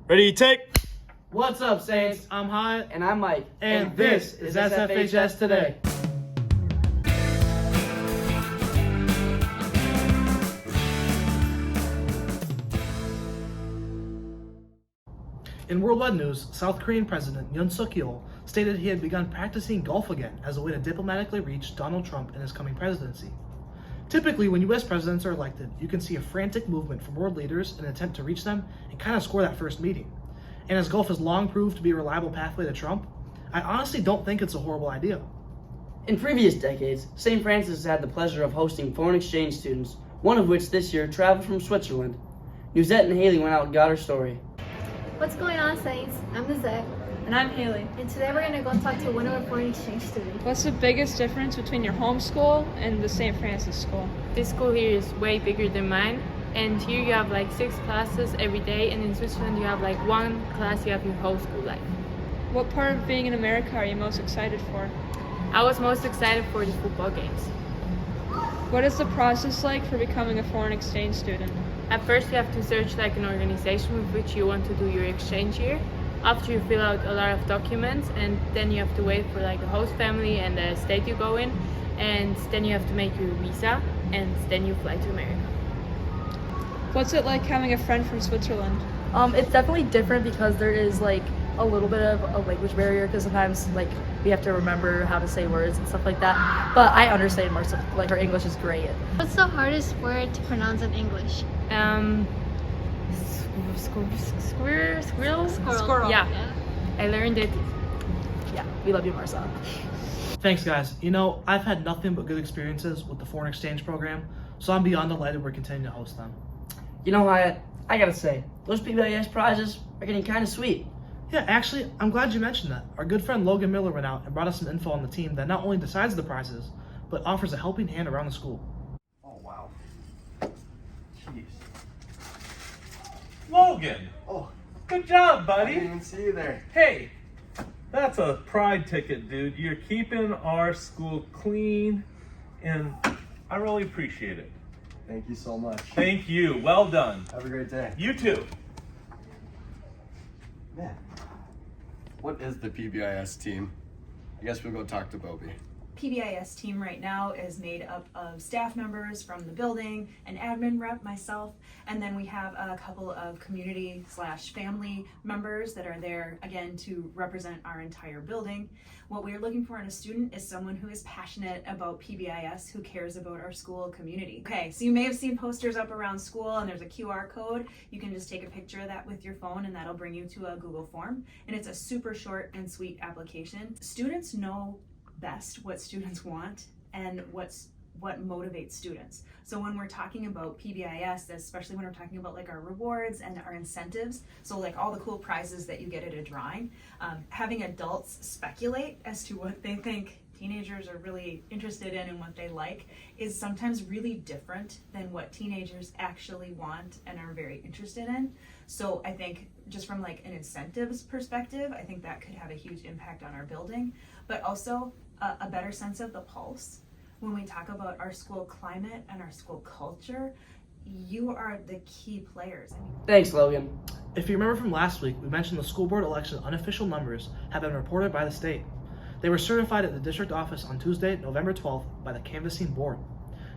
Ready, take. What's up, Saints? I'm Hyatt. And I'm Mike. And this is SFHS Today. In worldwide news, South Korean President Yoon Suk-yeol stated he had begun practicing golf again as a way to diplomatically reach Donald Trump in his coming presidency. Typically, when US presidents are elected, you can see a frantic movement from world leaders in an attempt to reach them and kind of score that first meeting. And as golf has long proved to be a reliable pathway to Trump, I honestly don't think it's a horrible idea. In previous decades, St. Francis has had the pleasure of hosting foreign exchange students, one of which this year traveled from Switzerland. Nuzette and Haley went out and got her story. What's going on, Saints? I'm Lizette. And I'm Haley. And today we're going to go talk to one of our foreign exchange students. What's the biggest difference between your home school and the St. Francis school? This school here is way bigger than mine, and here you have like 6 classes every day, and in Switzerland you have like 1 class you have your whole school life. What part of being in America are you most excited for? I was most excited for the football games. What is the process like for becoming a foreign exchange student? At first you have to search like an organization with which you want to do your exchange year. After you fill out a lot of documents, and then you have to wait for like the host family and the state you go in, and then you have to make your visa, and then you fly to America. What's it like having a friend from Switzerland? It's definitely different because there is like a little bit of a language barrier because sometimes like we have to remember how to say words and stuff like that. But I understand more stuff. Like her English is great. What's the hardest word to pronounce in English? Squirrel. Yeah, I learned it. Yeah, we love you, Marcel. Thanks, guys. You know, I've had nothing but good experiences with the foreign exchange program, so I'm beyond delighted we're continuing to host them. You know, Hyatt, I gotta say, those PBIS prizes are getting kind of sweet. Yeah, actually, I'm glad you mentioned that. Our good friend Logan Miller went out and brought us some info on the team that not only decides the prizes, but offers a helping hand around the school. Oh, wow. Jeez. Logan! Oh, Good job, I buddy! didn't even see you there. Hey, that's a pride ticket, dude. You're keeping our school clean, and I really appreciate it. Thank you so much. Thank you. Well done. Have a great day. You too. Man, what is the PBIS team? I guess we'll go talk to Bobby. PBIS team right now is made up of staff members from the building, an admin rep, myself, and then we have a couple of community/family members that are there again to represent our entire building. What we are looking for in a student is someone who is passionate about PBIS, who cares about our school community. Okay, so you may have seen posters up around school and there's a QR code. You can just take a picture of that with your phone and that'll bring you to a Google form. And it's a super short and sweet application. Students know best what students want and what motivates students. So when we're talking about PBIS, especially when we're talking about like our rewards and our incentives, so like all the cool prizes that you get at a drawing, having adults speculate as to what they think teenagers are really interested in and what they like is sometimes really different than what teenagers actually want and are very interested in. So I think just from like an incentives perspective, I think that could have a huge impact on our building, but also a better sense of the pulse. When we talk about our school climate and our school culture, you are the key players. Thanks, Logan. If you remember from last week, we mentioned the school board election unofficial numbers have been reported by the state. They were certified at the district office on Tuesday, November 12th by the canvassing board.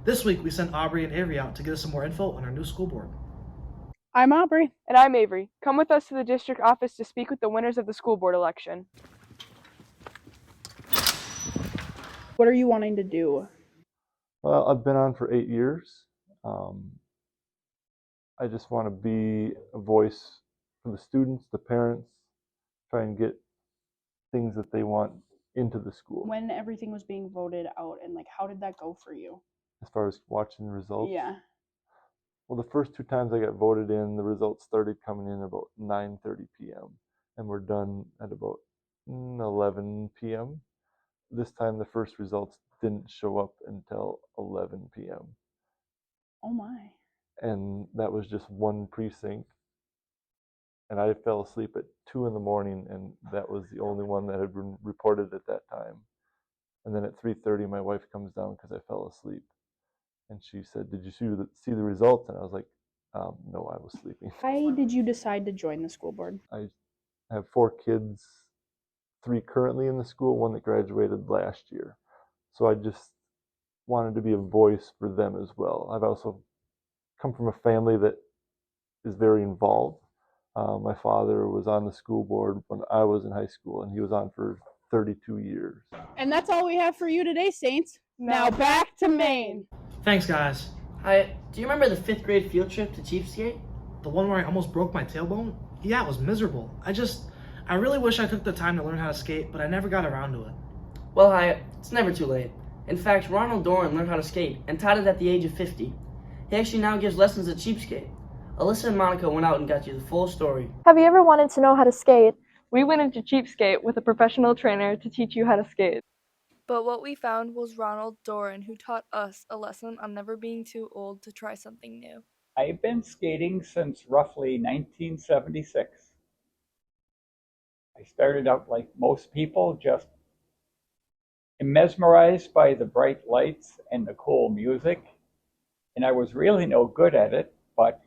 This week, we sent Aubrey and Avery out to get us some more info on our new school board. I'm Aubrey. And I'm Avery. Come with us to the district office to speak with the winners of the school board election. What are you wanting to do? Well, I've been on for 8 years. I just want to be a voice for the students, the parents, try and get things that they want into the school. When everything was being voted out, and like, how did that go for you? As far as watching the results? Yeah. Well, the first 2 times I got voted in, the results started coming in about 9:30 p.m. and we're done at about 11 p.m. This time the first results didn't show up until 11 p.m. Oh my. And that was just one precinct. And I fell asleep at 2 in the morning, and that was the only one that had been reported at that time. And then at 3:30, my wife comes down because I fell asleep. And she said, "Did you see the results?" And I was like, No, I was sleeping. Why did you decide to join the school board? I have 4 kids, 3 currently in the school, 1 that graduated last year. So I just wanted to be a voice for them as well. I've also come from a family that is very involved. My father was on the school board when I was in high school, and he was on for 32 years. And that's all we have for you today, Saints. Now back to Maine. Thanks, guys. Hi, do you remember the 5th grade field trip to Cheapskate? The one where I almost broke my tailbone? Yeah, it was miserable. I really wish I took the time to learn how to skate, but I never got around to it. Well, Hyatt, it's never too late. In fact, Ronald Doran learned how to skate and taught it at the age of 50. He actually now gives lessons at Cheapskate. Alyssa and Monica went out and got you the full story. Have you ever wanted to know how to skate? We went into Cheapskate with a professional trainer to teach you how to skate. But what we found was Ronald Doran, who taught us a lesson on never being too old to try something new. I've been skating since roughly 1976. I started out like most people, just mesmerized by the bright lights and the cool music. And I was really no good at it, but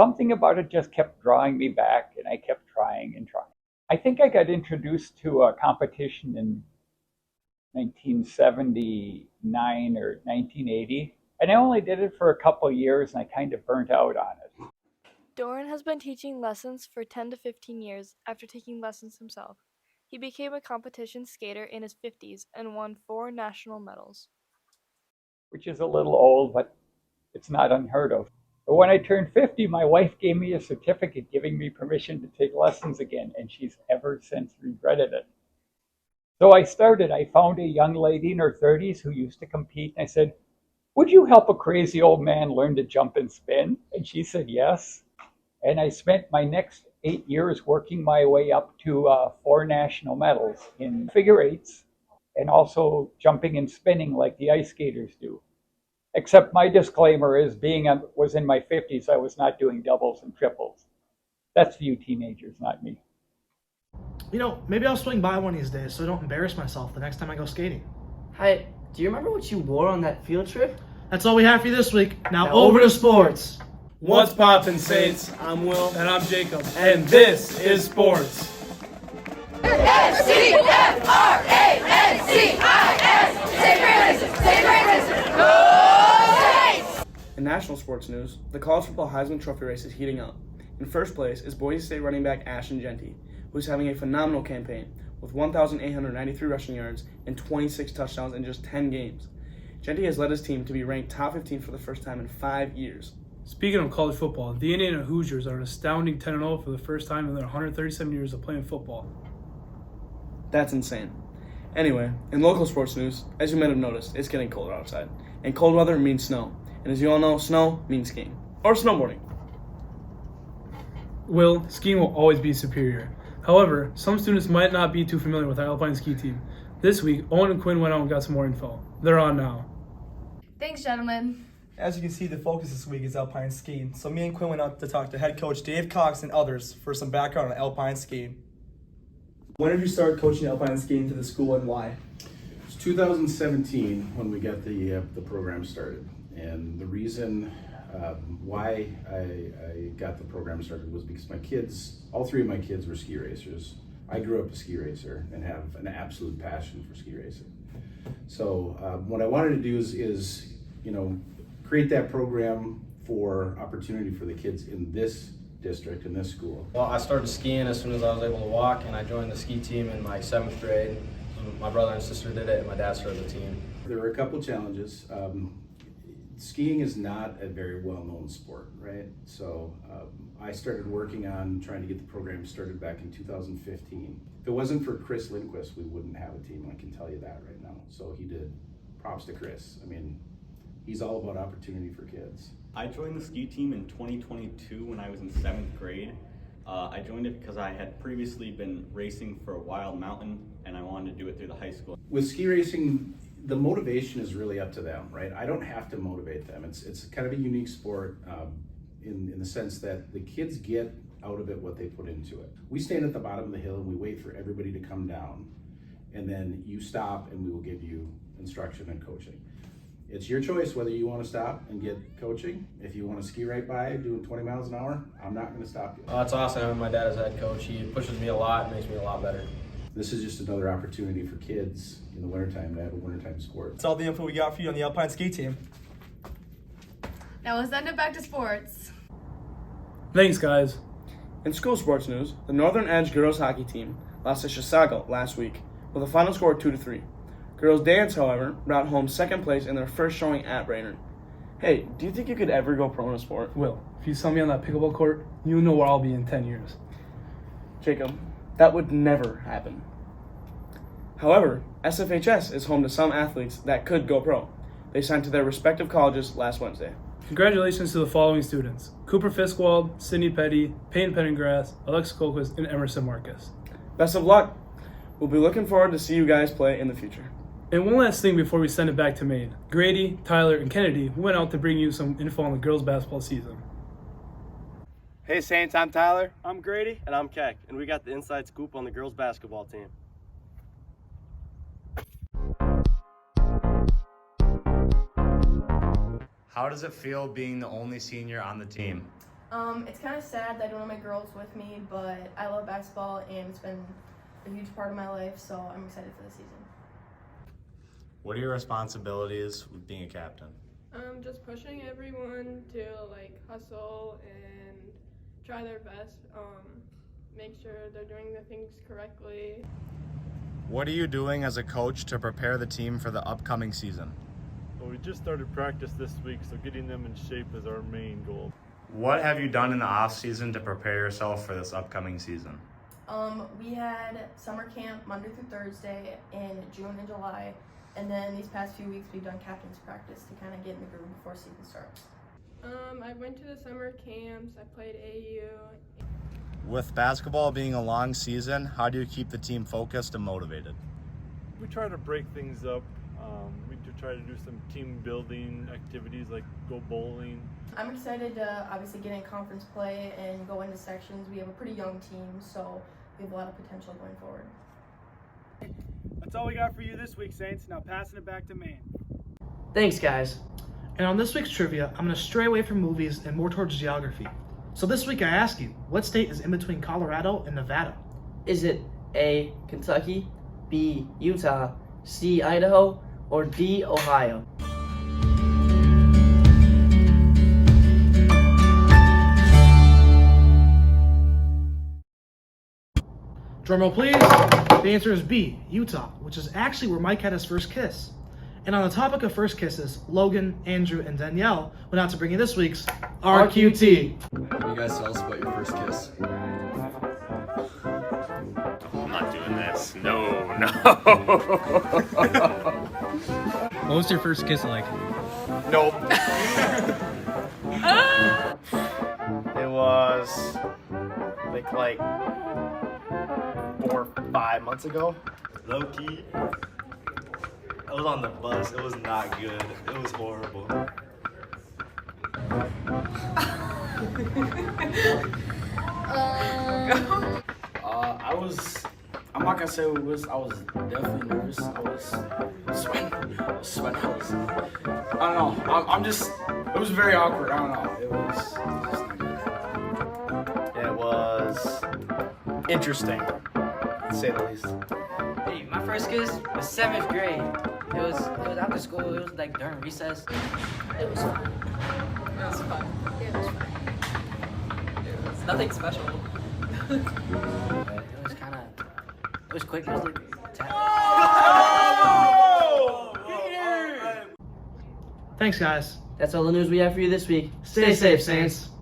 something about it just kept drawing me back, and I kept trying and trying. I think I got introduced to a competition in 1979 or 1980, and I only did it for a couple of years, and I kind of burnt out on it. Doran has been teaching lessons for 10 to 15 years after taking lessons himself. He became a competition skater in his 50s and won 4 national medals. Which is a little old, but it's not unheard of. But when I turned 50, my wife gave me a certificate giving me permission to take lessons again, and she's ever since regretted it. So I found a young lady in her 30s who used to compete, and I said, "Would you help a crazy old man learn to jump and spin?" And she said yes. And I spent my next 8 years working my way up to 4 national medals in figure eights, and also jumping and spinning like the ice skaters do. Except my disclaimer is was in my 50s, I was not doing doubles and triples. That's for you teenagers, not me. You know, maybe I'll swing by one of these days so I don't embarrass myself the next time I go skating. Hi, do you remember what you wore on that field trip? That's all we have for you this week. Now over to sports. What's poppin', Saints? I'm Will. And I'm Jacob. And this is sports. In national sports news, the college football Heisman Trophy race is heating up. In first place is Boise State running back Ashton Jeanty, who is having a phenomenal campaign with 1,893 rushing yards and 26 touchdowns in just 10 games. Jeanty has led his team to be ranked top 15 for the first time in 5 years. Speaking of college football, the Indiana Hoosiers are an astounding 10-0 for the first time in their 137 years of playing football. That's insane. Anyway, in local sports news, as you might have noticed, it's getting colder outside. And cold weather means snow. And as you all know, snow means skiing. Or snowboarding. Will, skiing will always be superior. However, some students might not be too familiar with our Alpine Ski team. This week, Owen and Quinn went out and got some more info. They're on now. Thanks, gentlemen. As you can see, the focus this week is Alpine skiing. So me and Quinn went out to talk to head coach Dave Cox and others for some background on Alpine skiing. When did you start coaching Alpine skiing to the school and why? It's 2017 when we got the program started. And the reason why I got the program started was because all 3 of my kids were ski racers. I grew up a ski racer and have an absolute passion for ski racing. So what I wanted to do is create that program for opportunity for the kids in this district, in this school. Well, I started skiing as soon as I was able to walk, and I joined the ski team in my 7th grade. My brother and sister did it, and my dad started the team. There were a couple challenges. Skiing is not a very well-known sport, right? So I started working on trying to get the program started back in 2015. If it wasn't for Chris Lindquist, we wouldn't have a team, I can tell you that right now. So he did. Props to Chris. I mean, he's all about opportunity for kids. I joined the ski team in 2022 when I was in 7th grade. I joined it because I had previously been racing for Wild Mountain, and I wanted to do it through the high school. With ski racing, the motivation is really up to them, right? I don't have to motivate them. It's kind of a unique sport in the sense that the kids get out of it what they put into it. We stand at the bottom of the hill and we wait for everybody to come down, and then you stop and we will give you instruction and coaching. It's your choice whether you want to stop and get coaching. If you want to ski right by doing 20 miles an hour, I'm not going to stop you. Oh, that's awesome having my dad as head coach. He pushes me a lot and makes me a lot better. This is just another opportunity for kids in the wintertime to have a wintertime sport. That's all the info we got for you on the Alpine Ski team. Now let's send it back to sports. Thanks, guys. In school sports news, the Northern Edge girls hockey team lost to Chisago last week with a final score of 2-3. Girls dance, however, brought home second place in their first showing at Brainerd. Hey, do you think you could ever go pro in a sport? Will, if you saw me on that pickleball court, you know where I'll be in 10 years. Jacob, that would never happen. However, SFHS is home to some athletes that could go pro. They signed to their respective colleges last Wednesday. Congratulations to the following students: Cooper Fiskwald, Sydney Petty, Peyton Pendergrass, Alexa Colquist, and Emerson Marcus. Best of luck. We'll be looking forward to see you guys play in the future. And one last thing before we send it back to Maine. Grady, Tyler, and Kennedy went out to bring you some info on the girls' basketball season. Hey Saints, I'm Tyler. I'm Grady. And I'm Keck. And we got the inside scoop on the girls' basketball team. How does it feel being the only senior on the team? It's kind of sad that I don't have my girls with me, but I love basketball and it's been a huge part of my life, so I'm excited for the season. What are your responsibilities with being a captain? Just pushing everyone to hustle and try their best, make sure they're doing the things correctly. What are you doing as a coach to prepare the team for the upcoming season? Well, we just started practice this week, so getting them in shape is our main goal. What have you done in the off season to prepare yourself for this upcoming season? We had summer camp Monday through Thursday in June and July, and then these past few weeks we've done captain's practice to kind of get in the groove before season starts. I went to the summer camps, I played AU. With basketball being a long season, how do you keep the team focused and motivated? We try to break things up. We do try to do some team building activities like go bowling. I'm excited to obviously get in conference play and go into sections. We have a pretty young team, so we have a lot of potential going forward. That's all we got for you this week, Saints. Now passing it back to Maine. Thanks, guys. And on this week's trivia, I'm going to stray away from movies and more towards geography. So this week I ask you, what state is in between Colorado and Nevada? Is it A, Kentucky, B, Utah, C, Idaho, or D, Ohio? Drumroll please. The answer is B, Utah, which is actually where Mike had his first kiss. And on the topic of first kisses, Logan, Andrew, and Danielle went out to bring you this week's RQT. Can you guys tell us about your first kiss? I'm not doing this. No. What was your first kiss like? Nope. It was, I think, like 4 or 5 months ago. Low key. I was on the bus. It was not good. It was horrible. I'm not gonna say it was, I was definitely nervous. I was sweating. I don't know. It was very awkward. I don't know. It was just not good. It was interesting, to say the least. Hey, my first kiss was 7th grade. It was after school. It was like during recess. It was fun. It was fun. It was fun. It was nothing special. It was quick. It was like tap. Thanks, guys. That's all the news we have for you this week. Stay safe, Saints.